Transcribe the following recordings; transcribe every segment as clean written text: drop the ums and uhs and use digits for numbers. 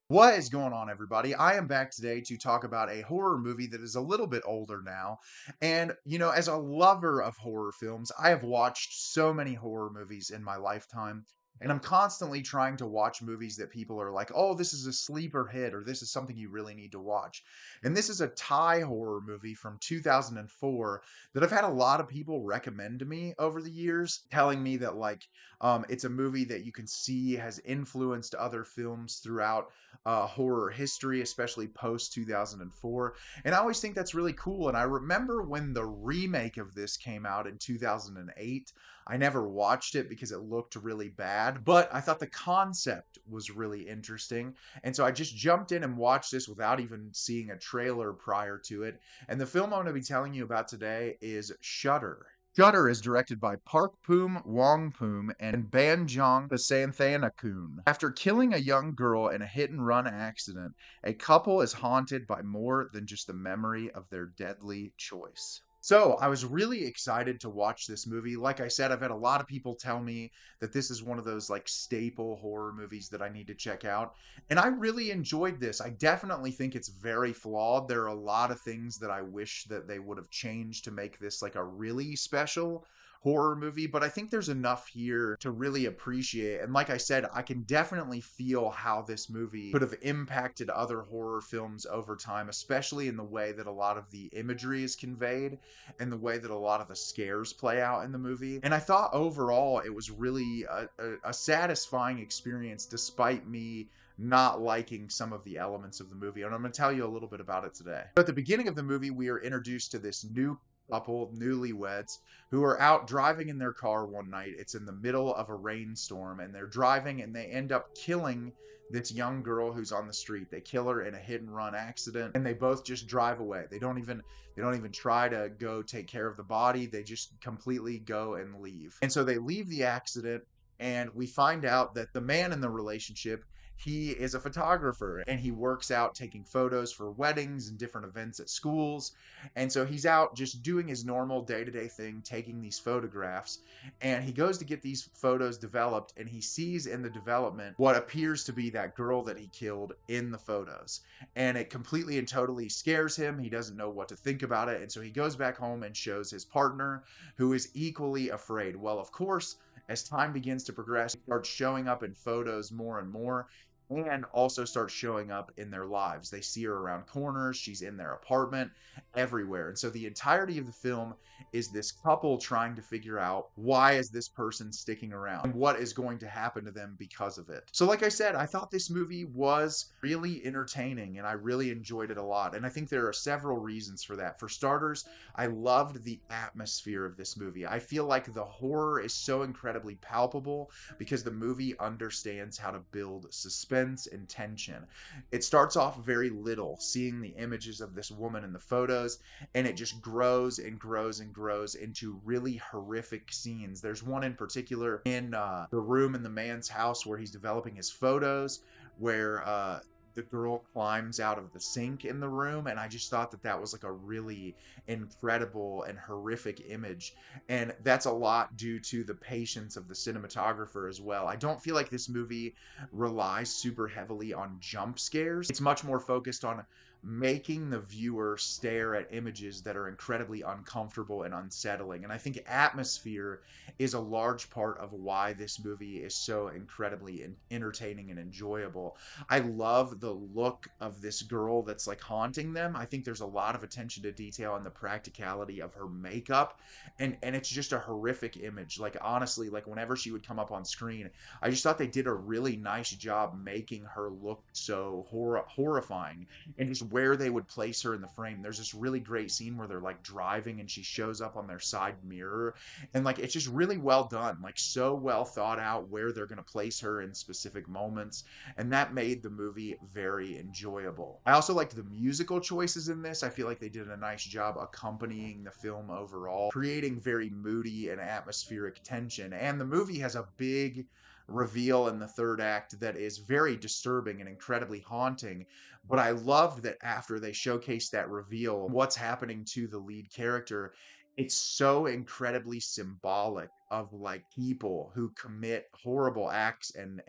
What is going on, everybody? I am back today to talk about a horror movie that is a little bit older now. And, as a lover of horror films, I have watched so many horror movies in my lifetime. And I'm constantly trying to watch movies that people are like, oh, this is a sleeper hit, or this is something you really need to watch. And this is a Thai horror movie from 2004 that I've had a lot of people recommend to me over the years, telling me that, it's a movie that you can see has influenced other films throughout horror history, especially post 2004. And I always think that's really cool. And I remember when the remake of this came out in 2008. I never watched it because it looked really bad, but I thought the concept was really interesting. And so I just jumped in and watched this without even seeing a trailer prior to it. And the film I'm going to be telling you about today is Shudder. Shudder is directed by Parkpoom, Wongpoom, and Banjong Pisanthanakun. After killing a young girl in a hit-and-run accident, a couple is haunted by more than just the memory of their deadly choice. So, I was really excited to watch this movie. Like I said, I've had a lot of people tell me that this is one of those staple horror movies that I need to check out. And I really enjoyed this. I definitely think it's very flawed. There are a lot of things that I wish that they would have changed to make this like a really special horror movie, but I think there's enough here to really appreciate. And like I said, I can definitely feel how this movie could have impacted other horror films over time, especially in the way that a lot of the imagery is conveyed and the way that a lot of the scares play out in the movie. And I thought overall it was really a satisfying experience despite me not liking some of the elements of the movie. And I'm going to tell you a little bit about it today. So at the beginning of the movie, we are introduced to this new couple, newlyweds, who are out driving in their car one night. It's in the middle of a rainstorm, and they're driving and they end up killing this young girl who's on the street. They kill her in a hit and run accident, and they both just drive away. They don't even try to go take care of the body. They just completely go and leave. And so they leave the accident, and we find out that the man in the relationship, he is a photographer and he works out taking photos for weddings and different events at schools. And so he's out just doing his normal day-to-day thing, taking these photographs. And he goes to get these photos developed, and he sees in the development what appears to be that girl that he killed in the photos. And it completely and totally scares him. He doesn't know what to think about it. And so he goes back home and shows his partner, who is equally afraid. Well, of course, as time begins to progress, he starts showing up in photos more and more, and also starts showing up in their lives. They see her around corners, she's in their apartment, everywhere. And so the entirety of the film is this couple trying to figure out, why is this person sticking around and what is going to happen to them because of it. So like I said, I thought this movie was really entertaining and I really enjoyed it a lot. And I think there are several reasons for that. For starters, I loved the atmosphere of this movie. I feel like the horror is so incredibly palpable because the movie understands how to build suspense and tension. It starts off very little, seeing the images of this woman in the photos, and it just grows and grows and grows into really horrific scenes. There's one in particular in the room in the man's house where he's developing his photos, where the girl climbs out of the sink in the room, and I just thought that that was like a really incredible and horrific image. And that's a lot due to the patience of the cinematographer as well. I don't feel like this movie relies super heavily on jump scares. It's much more focused on making the viewer stare at images that are incredibly uncomfortable and unsettling. And I think atmosphere is a large part of why this movie is so incredibly entertaining and enjoyable. I love the look of this girl that's like haunting them. I think there's a lot of attention to detail and the practicality of her makeup, and it's just a horrific image. Like honestly, like whenever she would come up on screen, I just thought they did a really nice job making her look so horrifying, and just where they would place her in the frame. There's this really great scene where they're like driving and she shows up on their side mirror, and like it's just really well done, like so well thought out where they're going to place her in specific moments, and that made the movie very enjoyable. I also liked the musical choices in this. I feel like they did a nice job accompanying the film overall, creating very moody and atmospheric tension. And the movie has a big reveal in the third act that is very disturbing and incredibly haunting. But I loved that after they showcased that reveal, what's happening to the lead character, it's so incredibly symbolic of like people who commit horrible acts and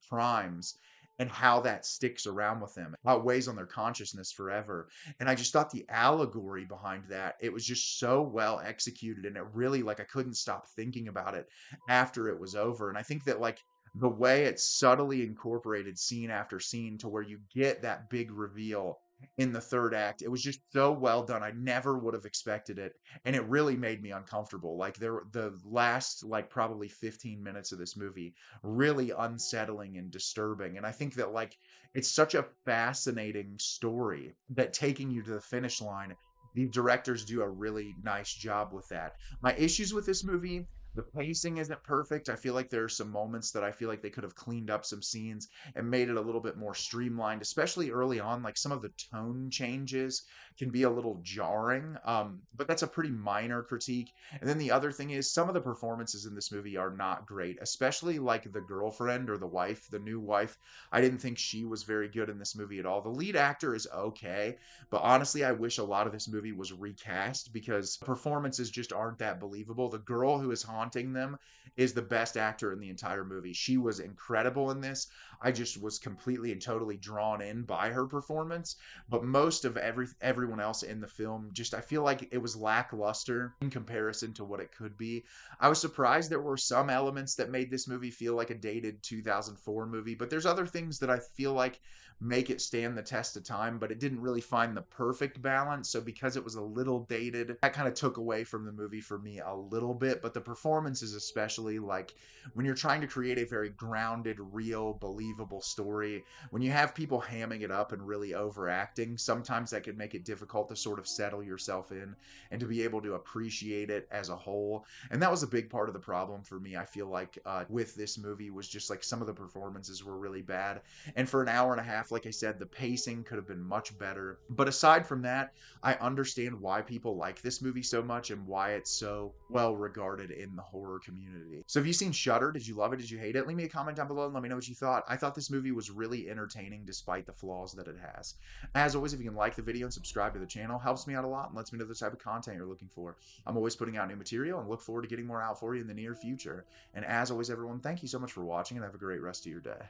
crimes, and how that sticks around with them, how it weighs on their consciousness forever. And I just thought the allegory behind that, it was just so well executed, and it really, like, I couldn't stop thinking about it after it was over. And I think that, like, the way it's subtly incorporated scene after scene to where you get that big reveal in the third act, it was just so well done. I never would have expected it, and it really made me uncomfortable. Like, the last, like, probably 15 minutes of this movie, really unsettling and disturbing. And I think that, like, it's such a fascinating story that taking you to the finish line, the directors do a really nice job with that. My issues with this movie, the pacing isn't perfect. I feel like there are some moments that I feel like they could have cleaned up some scenes and made it a little bit more streamlined, especially early on. Like, some of the tone changes can be a little jarring, but that's a pretty minor critique. And then the other thing is, some of the performances in this movie are not great, especially like the girlfriend or the wife, the new wife. I didn't think she was very good in this movie at all. The lead actor is okay, but honestly, I wish a lot of this movie was recast because performances just aren't that believable. The girl who is haunting them is the best actor in the entire movie. She was incredible in this. I just was completely and totally drawn in by her performance. But most of everyone else in the film, just, I feel like it was lackluster in comparison to what it could be. I was surprised there were some elements that made this movie feel like a dated 2004 movie, but there's other things that I feel like make it stand the test of time, but it didn't really find the perfect balance. So because it was a little dated, that kind of took away from the movie for me a little bit. But the performances, especially, like, when you're trying to create a very grounded, real, believable story, when you have people hamming it up and really overacting, sometimes that can make it difficult to sort of settle yourself in and to be able to appreciate it as a whole. And that was a big part of the problem for me, I feel like, with this movie, was just like some of the performances were really bad. And for an hour and a half, like I said, the pacing could have been much better. But aside from that, I understand why people like this movie so much and why it's so well regarded in the horror community. So have you seen Shudder? Did you love it? Did you hate it? Leave me a comment down below and let me know what you thought. I thought this movie was really entertaining despite the flaws that it has. As always, if you can like the video and subscribe to the channel, helps me out a lot and lets me know the type of content you're looking for. I'm always putting out new material and look forward to getting more out for you in the near future. And as always, everyone, thank you so much for watching and have a great rest of your day.